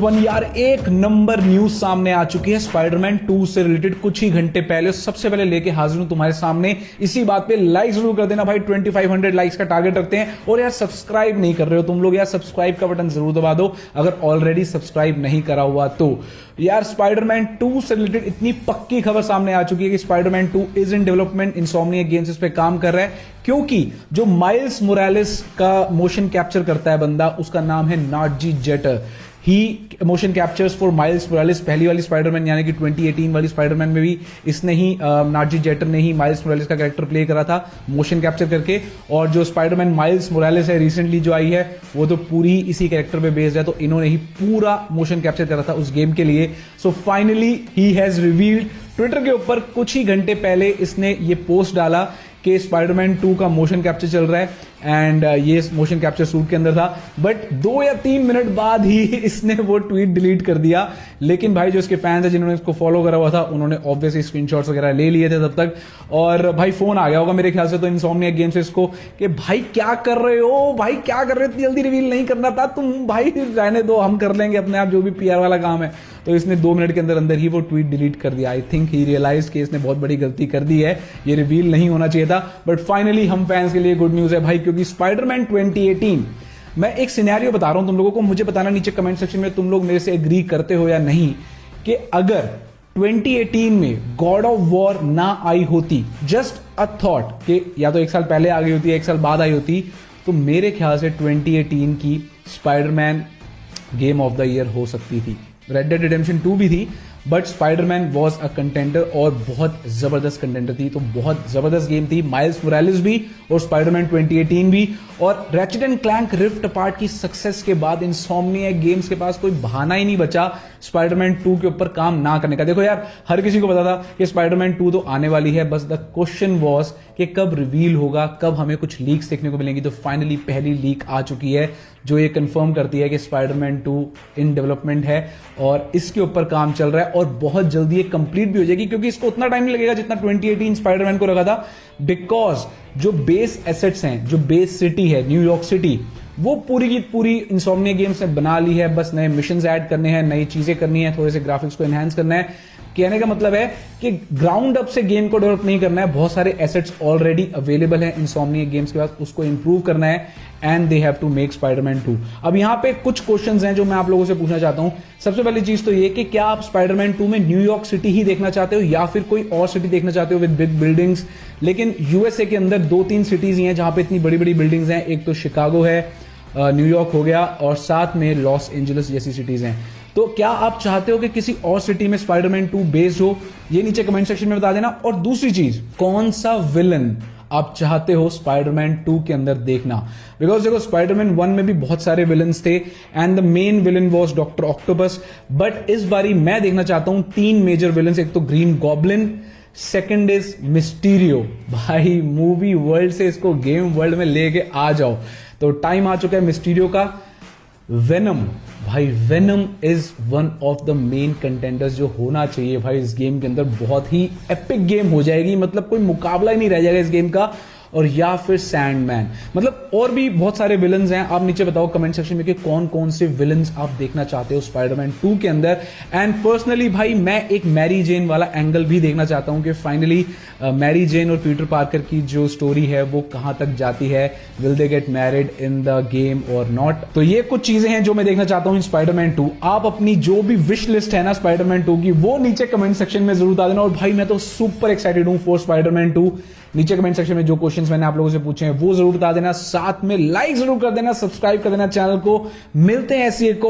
One यार एक number news सामने आ चुकी है स्पाइडरमैन 2 से रिलेटेड कुछ ही घंटे पहले। सबसे पहले लेके हाजिर हूं तुम्हारे सामने। इसी बात पे लाइक जरूर कर देना भाई, 2500 लाइक्स का टारगेट रखते हैं। और यार सब्सक्राइब नहीं कर रहे हो तुम लोग, यार सब्सक्राइब का बटन जरूर दबा दो अगर ऑलरेडी सब्सक्राइब नहीं करा हुआ तो। यार स्पाइडरमैन 2 से रिलेटेड इतनी पक्की खबर सामने आ चुकी है कि Spiderman 2 is in development. Insomniac games इस पे काम कर रहा है क्योंकि जो माइल्स मोरालेस का मोशन कैप्चर करता है बंदा, उसका नाम है Nadji Jeter. He motion captures for Miles Morales. पहली वाली स्पाइडरमैन यानी कि 2018 वाली स्पाइडरमैन में भी इसने ही नार्जी जेटर ने ही माइल्स मोरालेस का कैरेक्टर प्ले करा था मोशन कैप्चर करके। और जो स्पाइडरमैन माइल्स मोरालेस है रिसेंटली जो आई है वो तो पूरी इसी कैरेक्टर पे बेस्ड है, तो इन्होंने ही पूरा मोशन कैप्चर करा था उस गेम के लिए। So finally he has revealed, Twitter के ऊपर कुछ ही घंटे पहले इसने ये पोस्ट डाला कि स्पाइडरमैन 2 का मोशन कैप्चर चल रहा है एंड ये मोशन कैप्चर सूट के अंदर था। बट 2 या 3 मिनट बाद ही इसने वो ट्वीट डिलीट कर दिया। लेकिन भाई जो इसके फैंस है जिन्होंने इसको फॉलो करा हुआ था उन्होंने ऑब्वियसली स्क्रीनशॉट्स वगैरह ले लिए थे तब तक। और भाई फोन आ गया होगा मेरे ख्याल से तो इनसोम्निया गेम्स से इसको कि भाई क्या कर रहे हो, भाई क्या कर रहे हो, इतनी जल्दी रिवील नहीं करना था तुम, भाई रहने दो, हम कर लेंगे अपने आप जो भी पीआर वाला काम है। तो इसने 2 मिनट के अंदर अंदर ही वो ट्वीट डिलीट कर दिया। आई थिंक ही रियलाइज कि इसने बहुत बड़ी गलती कर दी है, ये रिवील नहीं होना चाहिए था। बट फाइनली हम फैंस के लिए गुड न्यूज है भाई, क्योंकि स्पाइडरमैन 2018 मैं एक सिनेरियो बता रहा हूं तुम लोगों को, मुझे बताना नीचे कमेंट सेक्शन में तुम लोग मेरे से एग्री करते हो या नहीं, कि अगर 2018 में गॉड ऑफ वॉर ना आई होती, जस्ट अ थॉट कि या तो 1 साल पहले आ गई होती, 1 साल बाद आई होती, तो मेरे ख्याल से 2018 की Spiderman game of the year हो सकती थी। रेड डेड रिडेम्पशन 2 भी थी but Spiderman was a contender और बहुत जबरदस्त कंटेंडर थी, तो बहुत जबरदस्त गेम थी। माइल्स मोरालेस भी और स्पाइडरमैन 2018 भी। और ratchet and clank rift apart की सक्सेस के बाद इनसोम्निया गेम्स के पास कोई बहाना ही नहीं बचा स्पाइडरमैन 2 के ऊपर काम ना करने का। देखो यार हर किसी को पता था कि स्पाइडरमैन 2 तो आने वाली है, बस द क्वेश्चन वॉज कि कब रिवील होगा, कब हमें कुछ लीक्स देखने को मिलेंगी। तो फाइनली पहली लीक आ चुकी है जो ये कंफर्म करती है कि स्पाइडरमैन 2 इन डेवलपमेंट है और इसके ऊपर काम चल रहा है और बहुत जल्दी ये कंप्लीट भी हो जाएगी, क्योंकि इसको उतना टाइम नहीं लगेगा जितना 2018 स्पाइडरमैन को लगा था। बिकॉज जो बेस एसेट्स हैं, जो बेस सिटी है न्यूयॉर्क सिटी, वो पूरी की पूरी इनसोम्निया गेम्स ने बना ली है। बस नए मिशंस ऐड करने हैं, नई चीजें करनी है, थोड़े से ग्राफिक्स को एनहांस करना है। कहने का मतलब है कि ग्राउंड अप से गेम को डेवलप नहीं करना है, बहुत सारे एसेट्स ऑलरेडी अवेलेबल हैं इनसोम्निया गेम्स के पास, उसको इंप्रूव करना है and they have to make Spiderman 2। अब यहां पे कुछ क्वेश्चंस हैं जो मैं आप लोगों से पूछना चाहता हूं। सबसे पहली चीज तो ये कि क्या आप स्पाइडरमैन 2 में न्यूयॉर्क सिटी ही देखना चाहते हो या फिर कोई और सिटी देखना चाहते हो विद बिग बिल्डिंग्स। लेकिन यूएसए के अंदर 2-3 सिटीज ही हैं जहां पे इतनी बड़ी बड़ी बिल्डिंग्स हैं। एक तो शिकागो है, न्यूयॉर्क हो गया, और साथ में लॉस एंजलिस जैसी सिटीज हैं। तो क्या आप चाहते हो कि किसी और सिटी में स्पाइडरमैन 2 बेस्ड हो, ये नीचे कमेंट सेक्शन में बता देना। और दूसरी चीज, कौन सा विलन आप चाहते हो स्पाइडरमैन 2 के अंदर देखना। बिकॉज देखो स्पाइडरमैन 1 में भी बहुत सारे विलन्स थे and the main villain was doctor octopus, but इस बारी मैं देखना चाहता हूं 3 मेजर विलन्स। एक तो Green Goblin, second is Mysterio. भाई मूवी वर्ल्ड से इसको गेम वर्ल्ड में लेके आ जाओ। तो टाइम आ चुका है मिस्टीरियो का। वेनम, भाई venom is one of the main contenders जो होना चाहिए भाई इस गेम के अंदर। बहुत ही एपिक गेम हो जाएगी, मतलब कोई मुकाबला ही नहीं रह जाएगा इस गेम का। और या फिर सैंडमैन, मतलब और भी बहुत सारे विलन्स हैं। आप नीचे बताओ कमेंट सेक्शन में कि कौन कौन से विलन्स आप देखना चाहते हो स्पाइडरमैन 2 के अंदर। एंड पर्सनली भाई मैं एक मैरी जेन वाला एंगल भी देखना चाहता हूं कि फाइनली मैरी जेन और पीटर पार्कर की जो स्टोरी है वो कहां तक जाती है, will they get married in the game और नॉट। तो ये कुछ चीजें हैं जो मैं देखना चाहता हूं इन स्पाइडरमैन 2। आप अपनी जो भी विश लिस्ट है ना स्पाइडरमैन 2 की, वो नीचे कमेंट सेक्शन में जरूर बता देना। और भाई मैं तो सुपर एक्साइटेड हूं फॉर स्पाइडरमैन 2। नीचे कमेंट सेक्शन में जो क्वेश्चंस मैंने आप लोगों से पूछे हैं वो जरूर बता देना, साथ में लाइक जरूर कर देना, सब्सक्राइब कर देना चैनल को। मिलते हैं ऐसी एक और